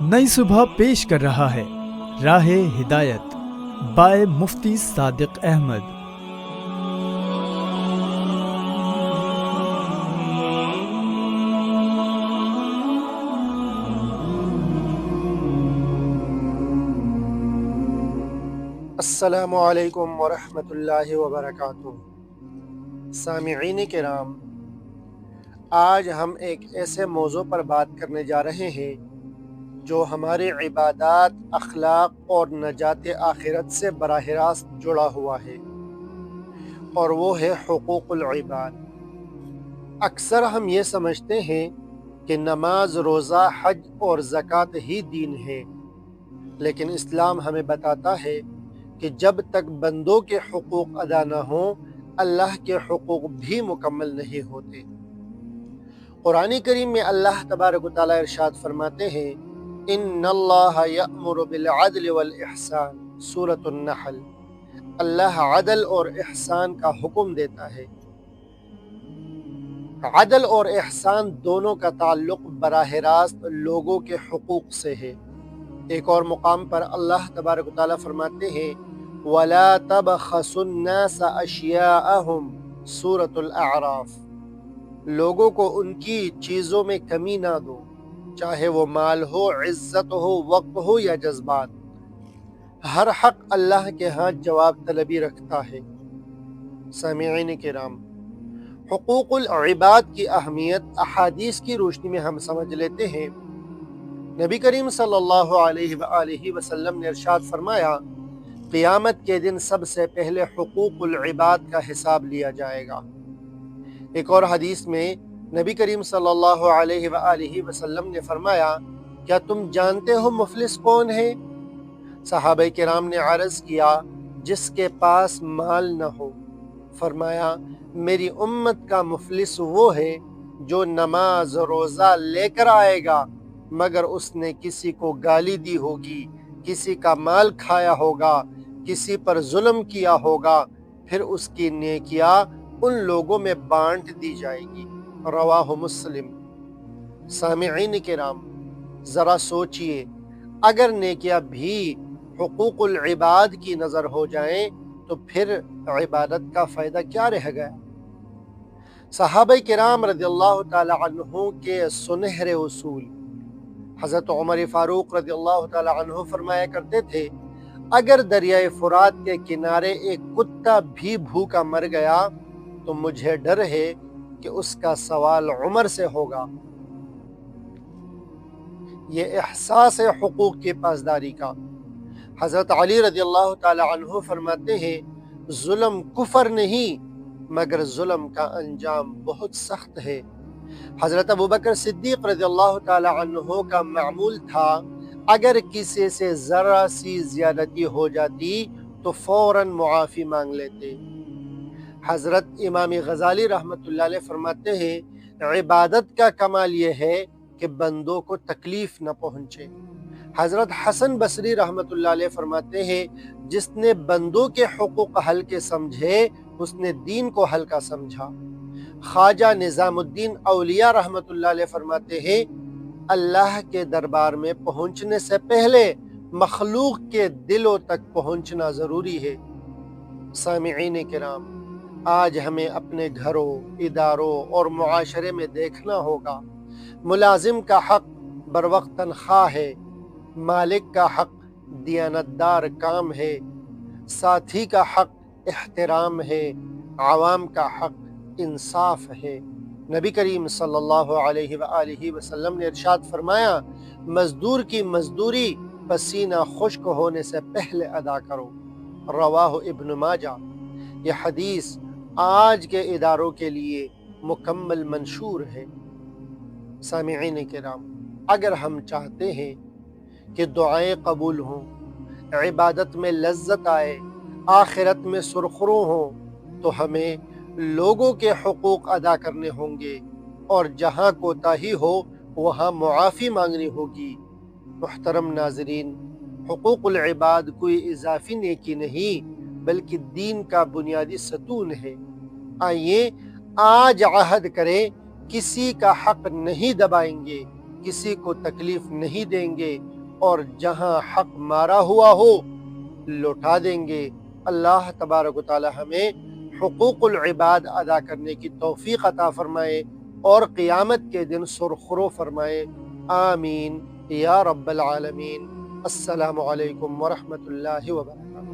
नई सुबह पेश कर रहा है राह हिदायत बाय मुफ्ती सादिक अहमद। अस्सलामु अलैकुम वरहमतुल्लाहि वबरकातुहू। सामिईन किराम, आज हम एक ऐसे मौजू पर बात करने जा रहे हैं जो हमारे इबादत, अखलाक और नजात आखिरत से बराह रास्त जुड़ा हुआ है, और वो है हुकूकुल इबाद। अक्सर हम ये समझते हैं कि नमाज, रोज़ा, हज और ज़कात ही दीन है, लेकिन इस्लाम हमें बताता है कि जब तक बंदों के हुकूक अदा न हों, अल्लाह के हुकूक भी मुकम्मल नहीं होते। कुरान करीम में अल्लाह तबारक व तआला इरशाद फरमाते हैं, इन्नल्लाह यअमुरु बिल अदल वल इहसान, सूरतुन नहल। अल्लाह अदल और इहसान का हुक्म देता है। अदल और इहसान दोनों का ताल्लुक बराह रास्त लोगों के हुकूक से है। एक और मुकाम पर अल्लाह तबारक व तआला फरमाते हैं, वला तबखसुन्नास अशियाअहुम, सूरतुल अअराफ। लोगों को उनकी चीज़ों में कमी ना दो, चाहे वो माल हो, इज्जत हो, वक्त हो या जज्बात। हर हक अल्लाह के यहाँ जवाब तलबी रखता है। सामिईन किराम, हुकूकुल इबाद की अहमियत अहादीस की रोशनी में हम समझ लेते हैं। नबी करीम सल्लल्लाहु अलैहि वसल्लम ने इरशाद फरमाया, क़ियामत के दिन सबसे पहले हुकूकुल इबाद का हिसाब लिया जाएगा। एक और हदीस में नबी करीम सल्लल्लाहु अलैहि वसल्लम ने फरमाया, क्या तुम जानते हो मुफलिस कौन है? सहाबा किराम ने अर्ज़ किया, जिसके पास माल न हो। फरमाया, मेरी उम्मत का मुफलिस वो है जो नमाज रोज़ा लेकर आएगा, मगर उसने किसी को गाली दी होगी, किसी का माल खाया होगा, किसी पर जुल्म किया होगा, फिर उसकी नेकियां उन लोगों में बांट दी जाएगी। रवाहु मुस्लिम। सामिईन किराम, ज़रा सोचिए, अगर नेकियां भी हुकूकुल इबाद की नज़र हो जाएं तो फिर इबादत का फ़ायदा क्या रह गया? सहाबा किराम रज़ियल्लाहु ताला अन्हु के सुनहरे उसूल। हज़रत उमर फ़ारूक रज़ियल्लाहु ताला अन्हु फरमाया करते थे, अगर दरियाए फुरात के किनारे एक कुत्ता भी भूखा मर गया तो मुझे डर है कि उसका सवाल उमर से होगा। ये एहसास है हुकूक की पासदारी का। हज़रत अली रज़ियल्लाहु ताला अन्हु फरमाते हैं, जुल्म कुफर नहीं, मगर जुल्म का अंजाम बहुत सख्त है। हज़रत अबू बकर सिद्दीक़ रज़ियल्लाहु ताला अन्हु का मामूल था, अगर किसी से ज़रा सी ज़्यादती हो जाती तो फ़ौरन मुआफ़ी मांग लेते। हज़रत इमाम गज़ाली रहमतुल्लाह अलैह फरमाते हैं, इबादत का कमाल ये है कि बंदों को तकलीफ़ न पहुँचे। हज़रत हसन बसरी रहमतुल्लाह अलैह फरमाते हैं, जिसने बंदों के हुकूक हल्के समझे उसने दीन को हल्का समझा। ख्वाजा निज़ामुद्दीन औलिया रहमतुल्लाह अलैह फरमाते हैं, अल्लाह के दरबार में पहुँचने से पहले मखलूक के दिलों तक पहुँचना ज़रूरी है। सामिईन किराम, आज हमें अपने घरों, इदारों और मुआशरे में देखना होगा, मुलाजिम का हक बरवक्त तनख्वाह है, मालिक का हक दियानतदार काम है, साथी का हक एहतराम है, आवाम का हक इंसाफ है। नबी करीम सल्लल्लाहु अलैहि वसल्लम ने इरशाद फरमाया, मजदूर की मजदूरी पसीना खुश्क होने से पहले अदा करो। रवाहु इब्न माजा। यह हदीस आज के इदारों के लिए मुकम्मल मंशूर है। सामिईन किराम, अगर हम चाहते हैं कि दुआएं कबूल हों, इबादत में लज्जत आए, आखिरत में सुरखरू हों, तो हमें लोगों के हुकूक अदा करने होंगे, और जहाँ कोताही हो वहाँ मुआफ़ी मांगनी होगी। मुहतरम नाज़रीन, हुकूकुल इबाद कोई इजाफी नेकी नहीं बल्कि दीन का बुनियादी सतून है। आइए आज अहद करें, किसी का हक नहीं दबाएंगे, किसी को तकलीफ नहीं देंगे اور جہاں حق مارا ہوا ہو لوٹا دیں گے۔ اللہ تبارک و تعالی ہمیں حقوق العباد ادا کرنے کی توفیق عطا فرمائے اور قیامت کے دن سرخرو فرمائے، آمین یا رب العالمین۔ السلام علیکم ورحمۃ اللہ وبرکاتہ۔